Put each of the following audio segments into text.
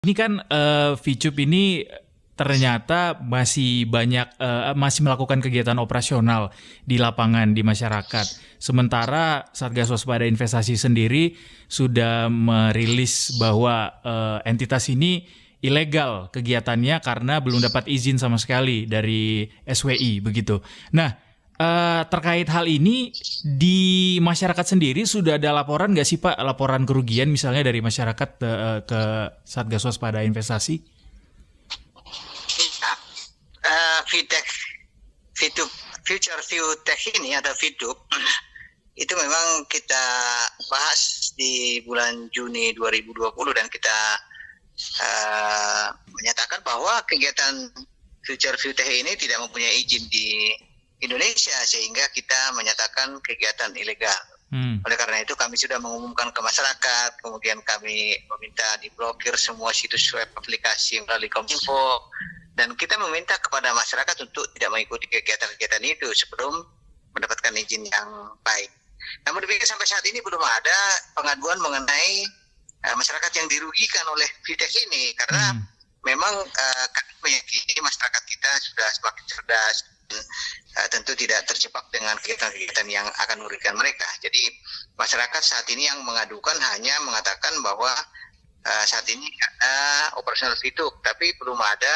Ini kan VCUP ini ternyata masih banyak masih melakukan kegiatan operasional di lapangan di masyarakat. Sementara Satgas Waspada Investasi sendiri sudah merilis bahwa entitas ini ilegal kegiatannya karena belum dapat izin sama sekali dari SWI begitu. Nah, terkait hal ini di masyarakat sendiri sudah ada laporan nggak sih Pak, laporan kerugian misalnya dari masyarakat ke Satgas Waspada Investasi? Nah, Fintech, Fidup, Future View Tech ini ada Fidup, itu memang kita bahas di bulan Juni 2020 dan kita menyatakan bahwa kegiatan Future View Tech ini tidak mempunyai izin di Indonesia sehingga kita menyatakan kegiatan ilegal. Oleh karena itu kami sudah mengumumkan ke masyarakat, kemudian kami meminta diblokir semua situs web aplikasi melalui Kominfo, dan kita meminta kepada masyarakat untuk tidak mengikuti kegiatan-kegiatan itu sebelum mendapatkan izin yang baik. Namun demikian sampai saat ini belum ada pengaduan mengenai masyarakat yang dirugikan oleh fintech ini, karena memang kami meyakini masyarakat kita sudah semakin cerdas, tentu tidak terjebak dengan kegiatan-kegiatan yang akan merugikan mereka. Jadi masyarakat saat ini yang mengadukan hanya mengatakan bahwa saat ini ada operasional Fidup, tapi belum ada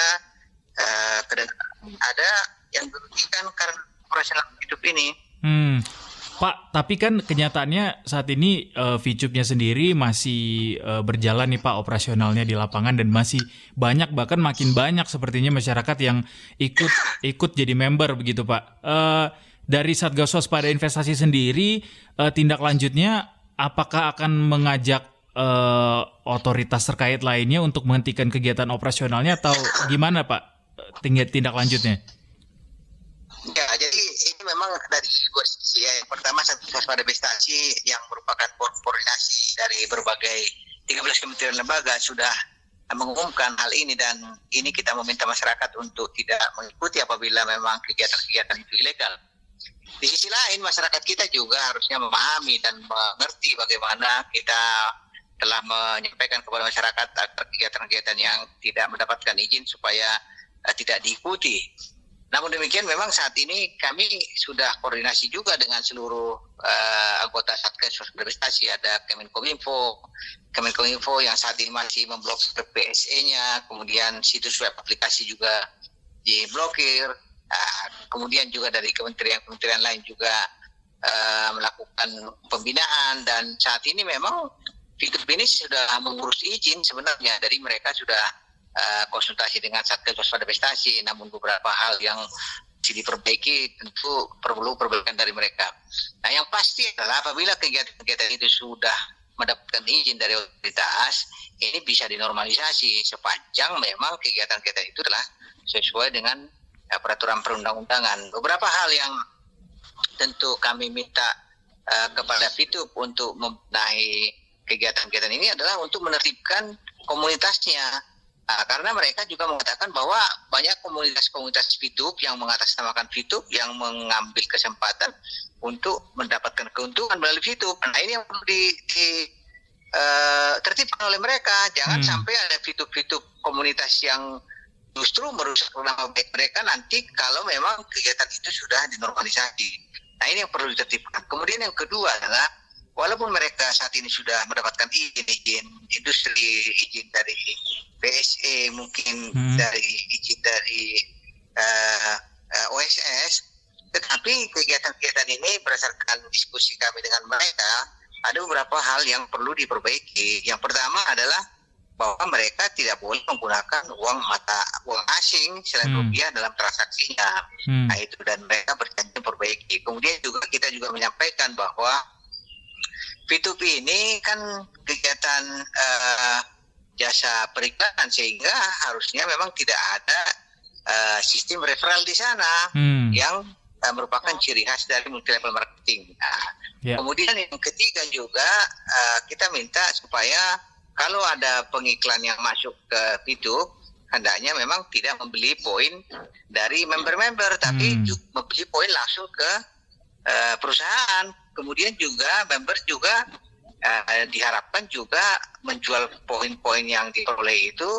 ada yang dirugikan karena operasional Fidup ini. Pak, tapi kan kenyataannya saat ini VCUP-nya sendiri masih berjalan nih Pak operasionalnya di lapangan, dan masih banyak, bahkan makin banyak sepertinya masyarakat yang ikut jadi member begitu Pak. Dari Satgas Waspada Investasi sendiri, tindak lanjutnya apakah akan mengajak otoritas terkait lainnya untuk menghentikan kegiatan operasionalnya atau gimana Pak tindak lanjutnya? Ya, jadi ini memang dari dua sisi. Yang pertama, Satgas Waspada Investasi yang merupakan koordinasi dari berbagai 13 kementerian lembaga sudah mengumumkan hal ini, dan ini kita meminta masyarakat untuk tidak mengikuti apabila memang kegiatan-kegiatan itu ilegal. Di sisi lain, masyarakat kita juga harusnya memahami dan mengerti bagaimana kita telah menyampaikan kepada masyarakat agar kegiatan-kegiatan yang tidak mendapatkan izin supaya tidak diikuti. Namun demikian memang saat ini kami sudah koordinasi juga dengan seluruh anggota Satgas Waspada Investasi. Ada Kemenkominfo yang saat ini masih memblokir PSE-nya, kemudian situs web aplikasi juga diblokir, kemudian juga dari kementerian-kementerian lain juga melakukan pembinaan, dan saat ini memang Fidup ini sudah mengurus izin sebenarnya, dari mereka sudah konsultasi dengan Satgas Waspada Investasi, namun beberapa hal yang masih diperbaiki tentu perlu perbaikan dari mereka. Nah, yang pasti adalah apabila kegiatan-kegiatan itu sudah mendapatkan izin dari otoritas, ini bisa dinormalisasi sepanjang memang kegiatan-kegiatan itu telah sesuai dengan peraturan perundang-undangan. Beberapa hal yang tentu kami minta kepada Fidup untuk membenahi kegiatan-kegiatan ini adalah untuk menertibkan komunitasnya. Karena mereka juga mengatakan bahwa banyak komunitas-komunitas Fidup yang mengatasnamakan Fidup yang mengambil kesempatan untuk mendapatkan keuntungan melalui Fidup. Nah, ini yang perlu ditertibkan oleh mereka. Jangan sampai ada Fidup-Fidup komunitas yang justru merusak nama baik mereka nanti kalau memang kegiatan itu sudah dinormalisasi. Nah, ini yang perlu ditertibkan. Kemudian yang kedua adalah, walaupun mereka saat ini sudah mendapatkan izin industri, izin dari PSE, mungkin dari izin dari OSS, tetapi kegiatan-kegiatan ini berdasarkan diskusi kami dengan mereka, ada beberapa hal yang perlu diperbaiki. Yang pertama adalah bahwa mereka tidak boleh menggunakan uang asing selain rupiah dalam transaksinya. Nah, itu, dan mereka berjanji memperbaiki. Kemudian juga kita juga menyampaikan bahwa Fidup ini kan kegiatan jasa periklanan, sehingga harusnya memang tidak ada sistem referral di sana yang merupakan ciri khas dari multi level marketing. Kemudian yang ketiga juga kita minta supaya kalau ada pengiklan yang masuk ke Fidup, hendaknya memang tidak membeli poin dari member-member, tapi membeli poin langsung ke perusahaan. Kemudian juga member juga diharapkan juga menjual poin-poin yang diperoleh itu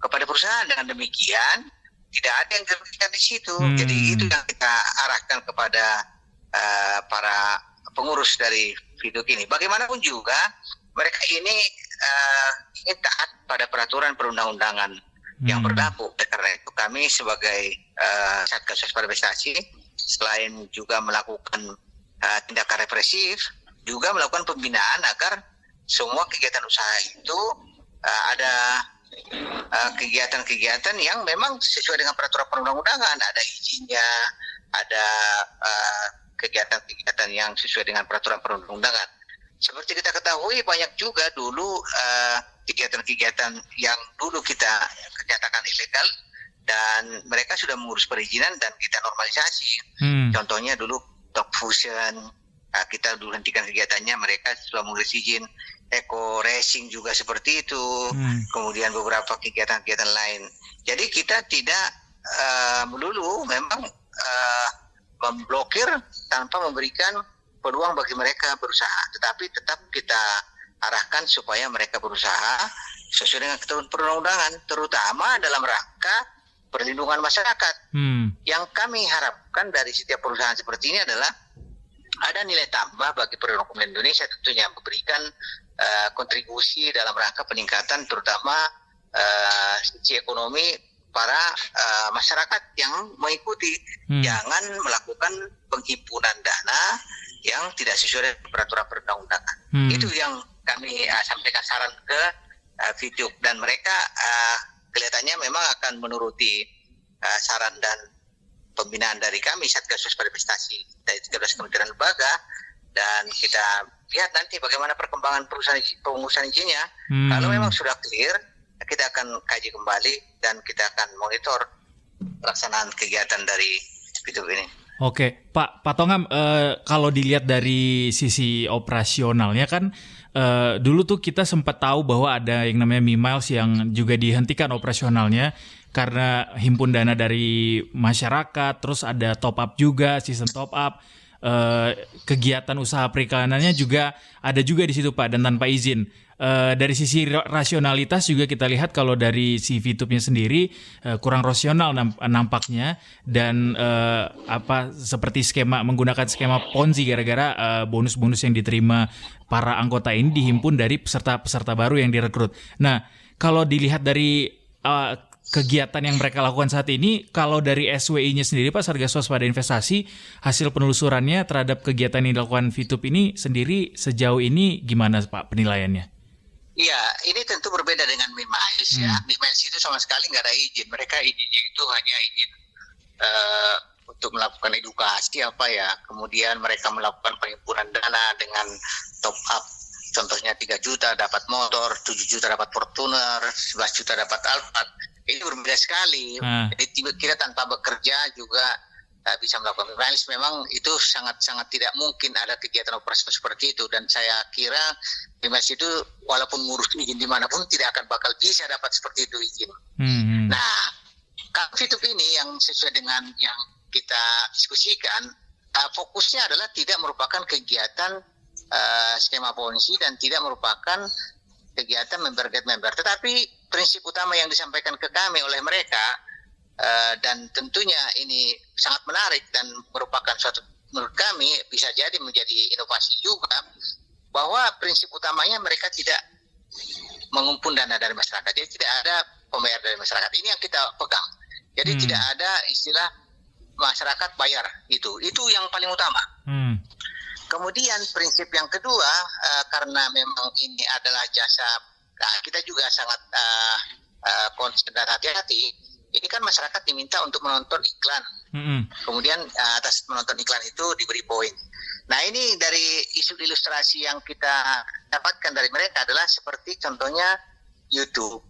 kepada perusahaan. Dengan demikian tidak ada yang dirugikan di situ. Jadi itu yang kita arahkan kepada para pengurus dari Fitup ini. Bagaimanapun juga mereka ini ingin taat pada peraturan perundang-undangan yang berlaku. Karena itu kami sebagai Satgas Waspada Investasi selain juga melakukan tindakan represif, juga melakukan pembinaan agar semua kegiatan usaha itu ada kegiatan-kegiatan yang memang sesuai dengan peraturan perundang-undangan, ada izinnya, ada kegiatan-kegiatan yang sesuai dengan peraturan perundang-undangan. Seperti kita ketahui banyak juga dulu kegiatan-kegiatan yang dulu kita nyatakan ilegal dan mereka sudah mengurus perizinan dan kita normalisasi. Contohnya dulu Top Fusion, kita dulu hentikan kegiatannya, mereka sudah mengurus izin. Eco Racing juga seperti itu, kemudian beberapa kegiatan-kegiatan lain. Jadi kita tidak melulu memang memblokir tanpa memberikan peluang bagi mereka berusaha, tetapi tetap kita arahkan supaya mereka berusaha sesuai dengan ketentuan perundang-undangan, terutama dalam rangka perlindungan masyarakat. Yang kami harapkan dari setiap perusahaan seperti ini adalah ada nilai tambah bagi perekonomian Indonesia, tentunya memberikan kontribusi dalam rangka peningkatan terutama sisi ekonomi para masyarakat yang mengikuti. Jangan melakukan penghimpunan dana yang tidak sesuai dengan peraturan perundang-undangan. Itu yang kami sampaikan saran ke Fitup, dan mereka kelihatannya memang akan menuruti saran dan pembinaan dari kami Satgas Waspada Investasi dari 13 kementerian lembaga, dan kita lihat nanti bagaimana perkembangan pengurusan izinnya. Kalau memang sudah clear, kita akan kaji kembali dan kita akan monitor pelaksanaan kegiatan dari Fitup ini. Oke, Pak Tongam, kalau dilihat dari sisi operasionalnya kan dulu tuh kita sempat tahu bahwa ada yang namanya Mimiles yang juga dihentikan operasionalnya karena himpun dana dari masyarakat, terus ada top up juga, season top up. Kegiatan usaha perikanannya juga ada juga di situ Pak, dan tanpa izin. Dari sisi rasionalitas juga kita lihat kalau dari si Fitupnya sendiri kurang rasional nampaknya, dan seperti menggunakan skema Ponzi gara-gara bonus-bonus yang diterima para anggota ini dihimpun dari peserta-peserta baru yang direkrut. Nah, kalau dilihat dari kegiatan yang mereka lakukan saat ini, kalau dari SWI-nya sendiri Pak, Satgas Waspada Investasi, hasil penelusurannya terhadap kegiatan yang dilakukan Fitup ini sendiri sejauh ini gimana Pak penilaiannya? Iya, ini tentu berbeda dengan Mimiles ya. Mimiles itu sama sekali nggak ada izin. Mereka izinnya itu hanya izin untuk melakukan edukasi kemudian mereka melakukan penghimpunan dana dengan top up. Contohnya 3 juta dapat motor, 7 juta dapat Fortuner, 11 juta dapat Alphard. Ini berbeda sekali. Jadi kita tanpa bekerja juga bisa melakukan Mimiles. Memang itu sangat-sangat tidak mungkin ada kegiatan operasi seperti itu. Dan saya kira Mimiles itu walaupun ngurus izin dimanapun tidak akan bakal bisa dapat seperti itu izin. Nah, kalau Fitup ini yang sesuai dengan yang kita diskusikan, fokusnya adalah tidak merupakan kegiatan skema Ponzi dan tidak merupakan kegiatan member get member. Tetapi prinsip utama yang disampaikan ke kami oleh mereka, dan tentunya ini sangat menarik dan merupakan suatu, menurut kami bisa jadi menjadi inovasi juga, bahwa prinsip utamanya mereka tidak mengumpul dana dari masyarakat. Jadi tidak ada pembayar dari masyarakat. Ini yang kita pegang. Jadi tidak ada istilah masyarakat bayar. Itu yang paling utama. Kemudian prinsip yang kedua, karena memang ini adalah jasa, kita juga sangat concern dan hati-hati. Ini kan masyarakat diminta untuk menonton iklan. Kemudian atas menonton iklan itu diberi poin. Nah, ini dari isu ilustrasi yang kita dapatkan dari mereka adalah seperti contohnya YouTube.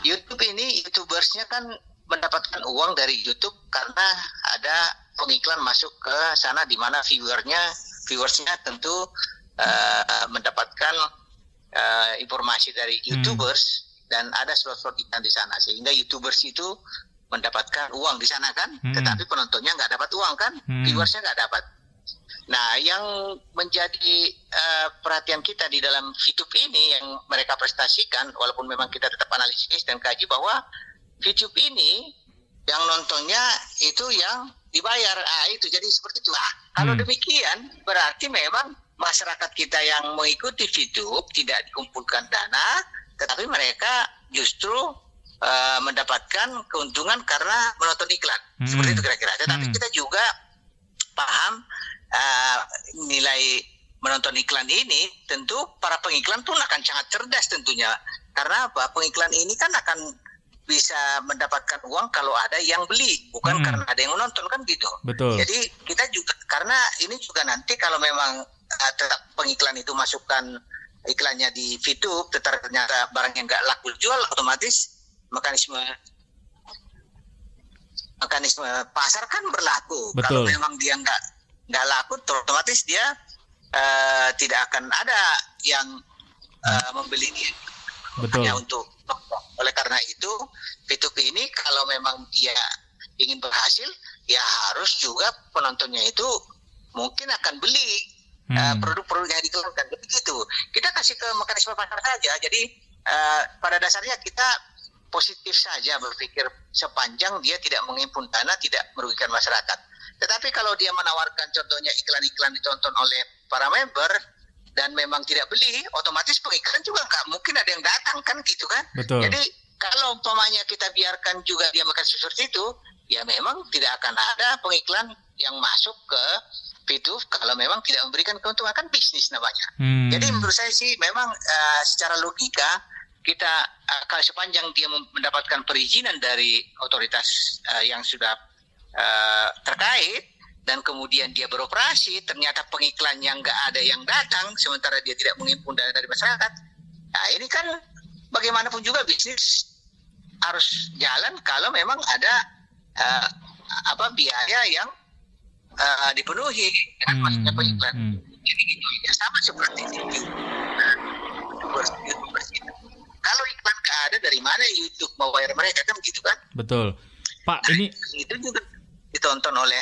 YouTube ini YouTubersnya kan mendapatkan uang dari YouTube karena ada pengiklan masuk ke sana, di mana viewersnya tentu mendapatkan informasi dari YouTubers dan ada slot-slot iklan di sana, sehingga YouTubers itu mendapatkan uang di sana kan, tetapi penontonnya nggak dapat uang kan, viewersnya nggak dapat. Nah, yang menjadi perhatian kita di dalam VTube ini yang mereka prestasikan, walaupun memang kita tetap analisis dan kaji bahwa VTube ini yang nontonnya itu yang dibayar. Itu jadi seperti itu. Kalau demikian berarti memang masyarakat kita yang mengikuti VTube tidak dikumpulkan dana, tetapi mereka justru mendapatkan keuntungan karena menonton iklan. Seperti itu kira-kira. Tetapi kita juga paham nilai menonton iklan ini, tentu para pengiklan pun akan sangat cerdas tentunya. Karena apa? Pengiklan ini kan akan bisa mendapatkan uang kalau ada yang beli, bukan karena ada yang menonton, kan gitu. Betul. Jadi kita juga, karena ini juga nanti kalau memang tetap pengiklan itu masukkan iklannya di VTube, tetapi ternyata barang yang nggak laku jual, otomatis mekanisme pasar kan berlaku. Betul. Kalau memang dia nggak laku, otomatis dia tidak akan ada yang membeli dia. Betul. Hanya untuk oleh karena itu VTube ini kalau memang dia ingin berhasil, ya harus juga penontonnya itu mungkin akan beli produk-produk yang diiklankan. Begitu. Kita kasih ke mekanisme pasar saja. Jadi pada dasarnya kita positif saja berpikir sepanjang dia tidak menghimpun dana, tidak merugikan masyarakat. Tetapi kalau dia menawarkan contohnya iklan-iklan ditonton oleh para member dan memang tidak beli, otomatis pengiklan juga nggak mungkin ada yang datang, kan gitu kan. Betul. Jadi kalau umpamanya kita biarkan juga dia makan seperti itu, ya memang tidak akan ada pengiklan yang masuk ke VTube kalau memang tidak memberikan keuntungan, kan bisnis namanya. Jadi menurut saya sih memang secara logika kita kalau sepanjang dia mendapatkan perizinan dari otoritas yang sudah terkait dan kemudian dia beroperasi, ternyata pengiklannya nggak ada yang datang, sementara dia tidak menghimpun dana dari masyarakat. Nah ini kan bagaimanapun juga bisnis harus jalan kalau memang ada biaya yang dipenuhi dengan masuknya pengiklan. Jadi itu ya sama seperti ini. Kalau iklan nggak ada, dari mana YouTube mau bayar mereka, kan gitu kan? Betul, Pak. Ini itu juga ditonton oleh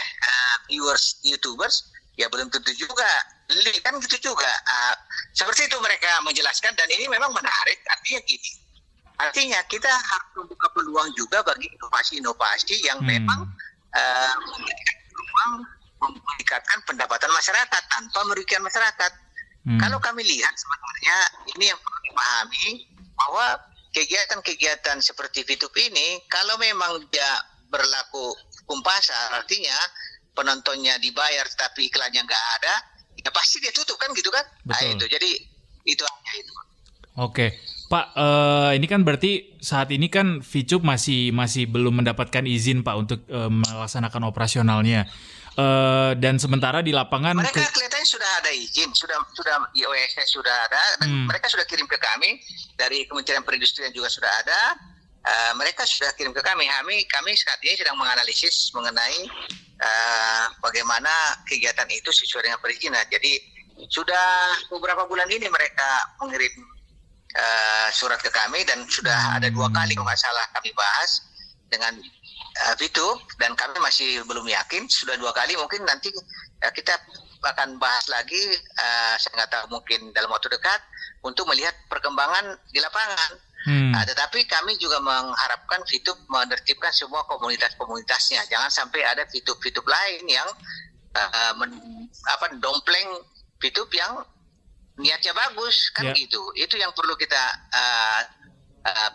viewers YouTubers, ya belum tentu juga beli, kan gitu juga. Seperti itu mereka menjelaskan, dan ini memang menarik. Artinya gini, artinya kita harus membuka peluang juga bagi inovasi-inovasi yang memang memberikan peluang meningkatkan pendapatan masyarakat tanpa merugikan masyarakat. Kalau kami lihat sebenarnya ini yang perlu dipahami, bahwa kegiatan-kegiatan seperti VTube ini kalau memang dia berlaku hukum pasar, artinya penontonnya dibayar tapi iklannya nggak ada, ya pasti dia tutup, kan gitu kan. Betul. Nah itu, jadi itu hanya itu. Oke, Pak, ini kan berarti saat ini kan VTube masih belum mendapatkan izin, Pak, untuk melaksanakan operasionalnya. Dan sementara di lapangan mereka kelihatannya sudah ada izin, sudah di OSS sudah ada, dan mereka sudah kirim ke kami, dari Kementerian Perindustrian juga sudah ada. Mereka sudah kirim ke kami. Kami saat ini sedang menganalisis mengenai bagaimana kegiatan itu sesuai dengan perizinan. Jadi sudah beberapa bulan ini mereka mengirim surat ke kami, dan sudah ada 2 kali kalau nggak salah kami bahas dengan VTube, dan kami masih belum yakin. Sudah 2 kali, mungkin nanti kita akan bahas lagi, saya nggak tahu, mungkin dalam waktu dekat, untuk melihat perkembangan di lapangan. Tetapi kami juga mengharapkan VTube menertibkan semua komunitas-komunitasnya. Jangan sampai ada VTube lain yang dompleng VTube yang niatnya bagus, kan gitu. Itu yang perlu kita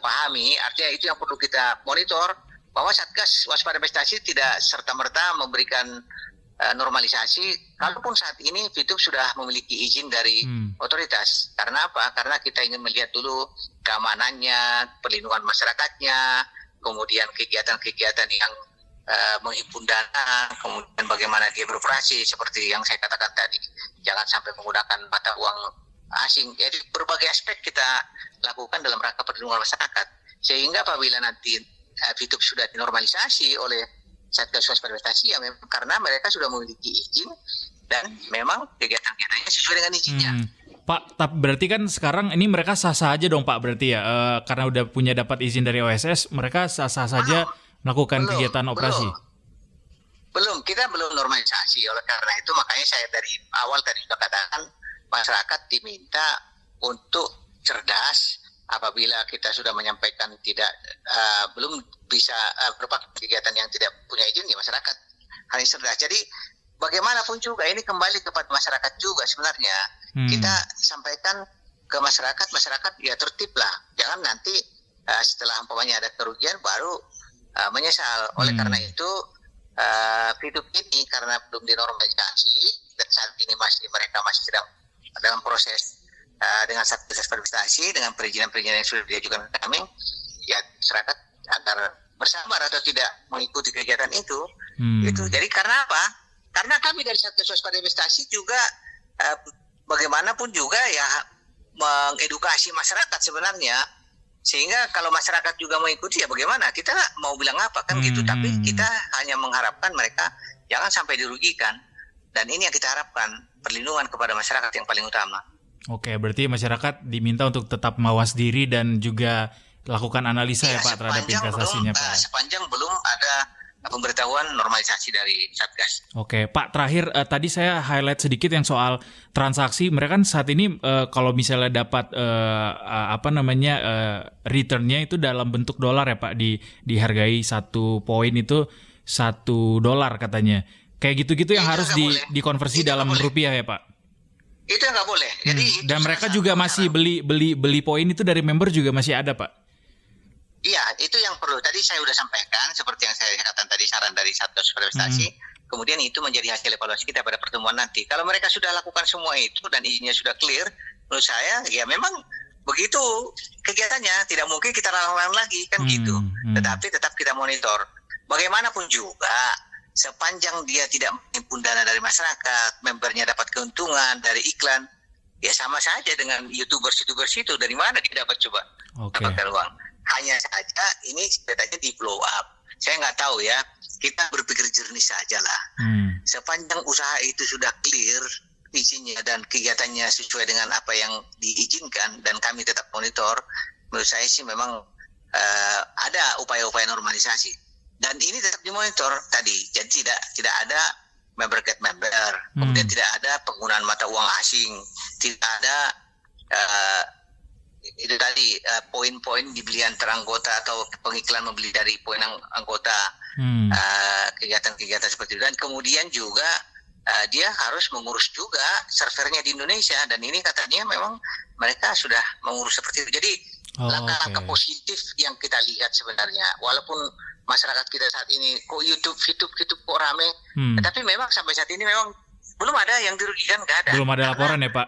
pahami. Artinya itu yang perlu kita monitor, bahwa Satgas Waspada Investasi tidak serta-merta memberikan normalisasi. Kalaupun saat ini VTube sudah memiliki izin dari otoritas. Karena apa? Karena kita ingin melihat dulu keamanannya, perlindungan masyarakatnya, kemudian kegiatan-kegiatan yang menghimpun dana, kemudian bagaimana dia beroperasi, seperti yang saya katakan tadi. Jangan sampai menggunakan mata uang asing. Jadi berbagai aspek kita lakukan dalam rangka perlindungan masyarakat. Sehingga apabila nanti VTube sudah dinormalisasi oleh Satgas Waspada Investasi, ya memang karena mereka sudah memiliki izin dan memang kegiatan-kegiatannya sesuai dengan izinnya. Pak, tapi berarti kan sekarang ini mereka sah-sah aja dong, Pak, berarti ya, karena udah punya dapat izin dari OSS, mereka sah-sah saja melakukan kegiatan operasi. kita belum normalisasi. Oleh karena itu makanya saya dari awal tadi sudah katakan masyarakat diminta untuk cerdas. Apabila kita sudah menyampaikan belum bisa berupa kegiatan yang tidak punya izin, ya masyarakat harus cerdas. Jadi bagaimanapun juga ini kembali kepada masyarakat juga sebenarnya. Kita sampaikan ke masyarakat ya tertib lah. Jangan nanti setelah umpamanya ada kerugian baru menyesal. Oleh karena itu hidup ini karena belum dinormalisasi dan saat ini mereka masih sedang dalam proses dengan Satgas Pariwisata dengan perizinan-perizinan yang sudah diajukan ke kami, ya masyarakat agar bersabar atau tidak mengikuti kegiatan itu. Itu. Jadi karena apa? Karena kami dari Satgas Waspada Investasi juga bagaimanapun juga ya mengedukasi masyarakat sebenarnya, sehingga kalau masyarakat juga mengikuti ya bagaimana, kita mau bilang apa kan gitu. Tapi kita hanya mengharapkan mereka jangan sampai dirugikan, dan ini yang kita harapkan, perlindungan kepada masyarakat yang paling utama. Oke, berarti masyarakat diminta untuk tetap mawas diri dan juga lakukan analisa ya Pak terhadap investasinya Pak. Sepanjang belum ada pemberitahuan normalisasi dari Satgas. Oke, Pak, terakhir tadi saya highlight sedikit yang soal transaksi. Mereka kan saat ini kalau misalnya dapat returnnya itu dalam bentuk dolar ya Pak, dihargai 1 poin itu $1 katanya. Kayak gitu-gitu yang harus dikonversi dalam rupiah ya Pak. Itu yang nggak boleh. Jadi dan mereka juga masih beli poin itu dari member juga masih ada Pak. Iya, itu yang perlu. Tadi saya sudah sampaikan seperti yang saya katakan tadi, saran dari Satgas Investasi. Kemudian itu menjadi hasil evaluasi kita pada pertemuan nanti. Kalau mereka sudah lakukan semua itu dan izinnya sudah clear, menurut saya ya memang begitu kegiatannya, tidak mungkin kita larang lagi kan gitu. Tetapi tetap kita monitor. Bagaimanapun juga sepanjang dia tidak menimbun dana dari masyarakat, membernya dapat keuntungan dari iklan, ya sama saja dengan YouTubers itu. Dari mana dia dapat coba dapatkan uang? Hanya saja ini ceritanya di blow up. Saya nggak tahu ya, kita berpikir jernih saja lah. Sepanjang usaha itu sudah clear izinnya dan kegiatannya sesuai dengan apa yang diizinkan dan kami tetap monitor, menurut saya sih memang ada upaya-upaya normalisasi. Dan ini tetap dimonitor tadi, jadi tidak ada member get member, kemudian tidak ada penggunaan mata uang asing, tidak ada itu tadi poin-poin dibeli antar anggota atau pengiklan membeli dari poin anggota, kegiatan-kegiatan seperti itu. Dan kemudian juga dia harus mengurus juga servernya di Indonesia, dan ini katanya memang mereka sudah mengurus seperti itu. Jadi langkah-langkah positif yang kita lihat sebenarnya, walaupun masyarakat kita saat ini kok YouTube kok rame, tapi memang sampai saat ini memang belum ada yang dirugikan, nggak ada. Belum ada laporan ya Pak?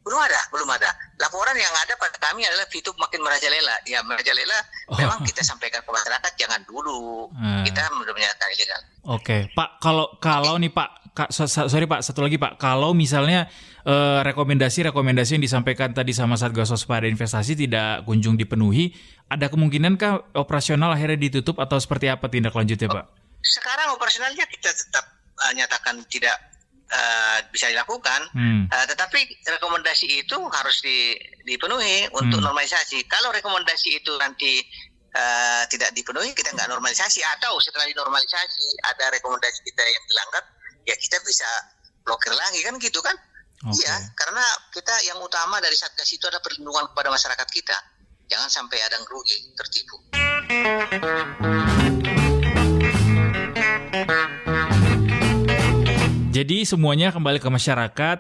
Belum ada. Laporan yang ada pada kami adalah YouTube makin merajalela. Ya merajalela memang kita sampaikan ke masyarakat jangan dulu. Kita sudah menyatakan ilegal. Oke, Pak, kalau nih Pak, sorry Pak, satu lagi Pak, kalau misalnya rekomendasi yang disampaikan tadi sama Satgas Waspada Investasi tidak kunjung dipenuhi, ada kemungkinankah operasional akhirnya ditutup atau seperti apa tindak lanjutnya Pak? Sekarang operasionalnya kita tetap nyatakan tidak bisa dilakukan, tetapi rekomendasi itu harus dipenuhi untuk normalisasi. Kalau rekomendasi itu nanti tidak dipenuhi, kita nggak normalisasi, atau setelah dinormalisasi ada rekomendasi kita yang dilanggar, ya kita bisa blokir lagi kan gitu kan? Iya, karena kita yang utama dari Satgas itu adalah perlindungan kepada masyarakat kita. Jangan sampai ada yang rugi, tertipu. Jadi semuanya kembali ke masyarakat,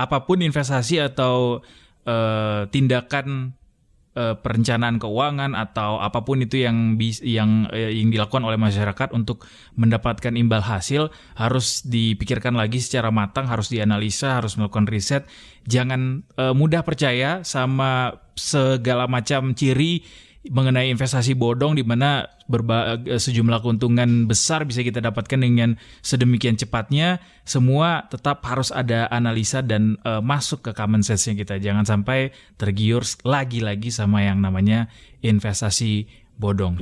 apapun investasi atau tindakan perencanaan keuangan atau apapun itu yang dilakukan oleh masyarakat untuk mendapatkan imbal hasil harus dipikirkan lagi secara matang, harus dianalisa, harus melakukan riset. Jangan mudah percaya sama segala macam ciri mengenai investasi bodong di mana sejumlah keuntungan besar bisa kita dapatkan dengan sedemikian cepatnya. Semua tetap harus ada analisa dan masuk ke common sense-nya kita. Jangan sampai tergiur lagi-lagi sama yang namanya investasi bodong.